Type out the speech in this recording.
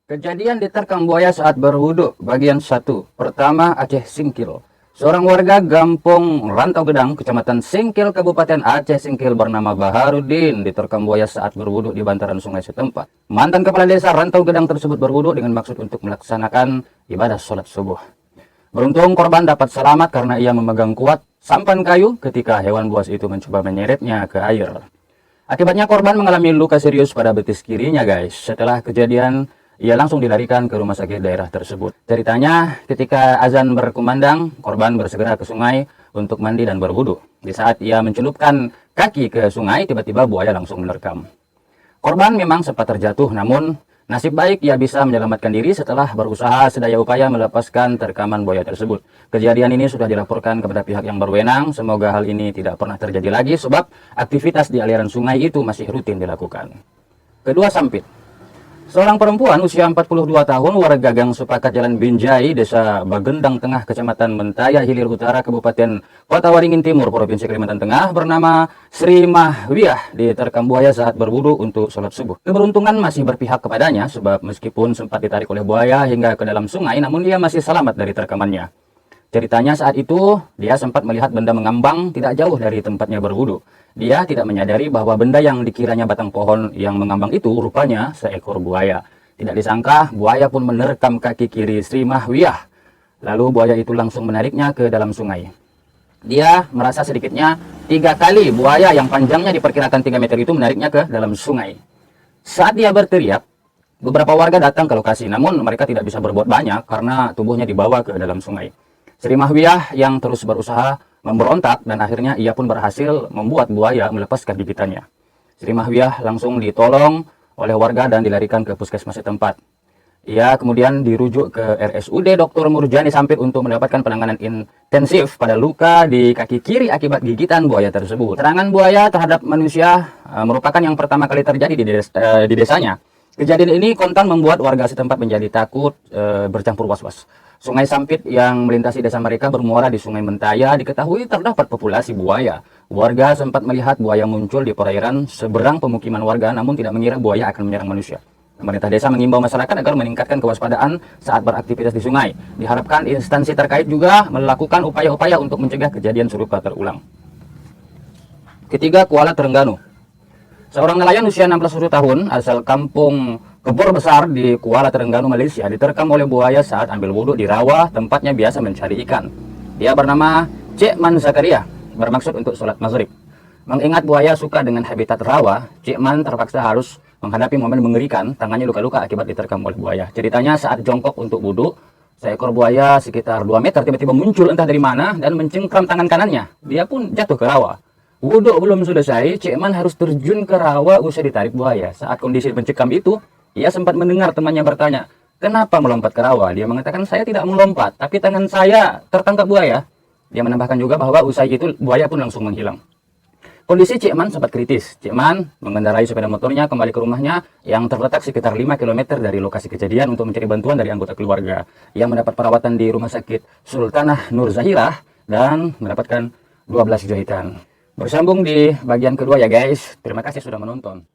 Kejadian diterkam buaya saat berwudu, bagian 1. Pertama, Aceh Singkil. Seorang warga Gampung Rantau Gedang, Kecamatan Singkil, Kabupaten Aceh Singkil bernama Baharudin diterkam buaya saat berwudu di bantaran sungai setempat. Mantan kepala desa Rantau Gedang tersebut berwudu dengan maksud untuk melaksanakan ibadah sholat subuh. Beruntung korban dapat selamat karena ia memegang kuat sampan kayu ketika hewan buas itu mencoba menyeretnya ke air. Akibatnya korban mengalami luka serius pada betis kirinya, guys. Setelah kejadian, ia langsung dilarikan ke rumah sakit daerah tersebut. Ceritanya, ketika azan berkumandang, korban bersegera ke sungai untuk mandi dan berwudu. Di saat ia mencelupkan kaki ke sungai, tiba-tiba buaya langsung menerkam. Korban memang sempat terjatuh, namun nasib baik ia bisa menyelamatkan diri setelah berusaha sedaya upaya melepaskan terkaman buaya tersebut. Kejadian ini sudah dilaporkan kepada pihak yang berwenang. Semoga hal ini tidak pernah terjadi lagi sebab aktivitas di aliran sungai itu masih rutin dilakukan. Kedua, Sampit. Seorang perempuan usia 42 tahun warga Gang Sepakat Jalan Binjai, Desa Bagendang Tengah, Kecamatan Mentaya Hilir Utara, Kabupaten Kota Waringin Timur, Provinsi Kalimantan Tengah bernama Sri Mahwiah diterkam buaya saat berwudu untuk sholat subuh. Keberuntungan masih berpihak kepadanya sebab meskipun sempat ditarik oleh buaya hingga ke dalam sungai, namun dia masih selamat dari terkamannya. Ceritanya saat itu dia sempat melihat benda mengambang tidak jauh dari tempatnya berwudu. Dia tidak menyadari bahwa benda yang dikiranya batang pohon yang mengambang itu rupanya seekor buaya. Tidak disangka buaya pun menerkam kaki kiri Sri Mahwiah. Lalu buaya itu langsung menariknya ke dalam sungai. Dia merasa sedikitnya 3 kali buaya yang panjangnya diperkirakan 3 meter itu menariknya ke dalam sungai. Saat dia berteriak, beberapa warga datang ke lokasi, namun mereka tidak bisa berbuat banyak karena tubuhnya dibawa ke dalam sungai. Sri Mahwiah yang terus berusaha memberontak dan akhirnya ia pun berhasil membuat buaya melepaskan gigitannya. Sri Mahwiah langsung ditolong oleh warga dan dilarikan ke puskesmas setempat. Ia kemudian dirujuk ke RSUD Dr. Murjani Sampit untuk mendapatkan penanganan intensif pada luka di kaki kiri akibat gigitan buaya tersebut. Serangan buaya terhadap manusia merupakan yang pertama kali terjadi di desanya. Kejadian ini kontan membuat warga setempat menjadi takut bercampur was-was. Sungai Sampit yang melintasi desa mereka bermuara di Sungai Mentaya diketahui terdapat populasi buaya. Warga sempat melihat buaya muncul di perairan seberang pemukiman warga, namun tidak mengira buaya akan menyerang manusia. Pemerintah desa mengimbau masyarakat agar meningkatkan kewaspadaan saat beraktivitas di sungai. Diharapkan instansi terkait juga melakukan upaya-upaya untuk mencegah kejadian serupa terulang. Ketiga, Kuala Terengganu. Seorang nelayan usia 61 tahun asal kampung Kebor Besar di Kuala Terengganu, Malaysia diterkam oleh buaya saat ambil wudhu di rawa tempatnya biasa mencari ikan. Dia bernama Cik Man Zakaria, bermaksud untuk sholat maghrib. Mengingat buaya suka dengan habitat rawa, Cik Man terpaksa harus menghadapi momen mengerikan, tangannya luka-luka akibat diterkam oleh buaya. Ceritanya saat jongkok untuk wudhu, seekor buaya sekitar 2 meter tiba-tiba muncul entah dari mana dan mencengkram tangan kanannya. Dia pun jatuh ke rawa. Wudhu belum selesai, Cik Man harus terjun ke rawa usai ditarik buaya. Saat kondisi mencekam itu, ia sempat mendengar temannya bertanya, "Kenapa melompat ke rawa?" Dia mengatakan, "Saya tidak melompat, tapi tangan saya tertangkap buaya." Dia menambahkan juga bahwa usai itu buaya pun langsung menghilang. Kondisi Cik Man sempat kritis. Cik Man mengendarai sepeda motornya kembali ke rumahnya yang terletak sekitar 5 km dari lokasi kejadian untuk mencari bantuan dari anggota keluarga. Ia mendapat perawatan di Rumah Sakit Sultanah Nur Zahirah dan mendapatkan 12 jahitan. Bersambung di bagian kedua ya guys. Terima kasih sudah menonton.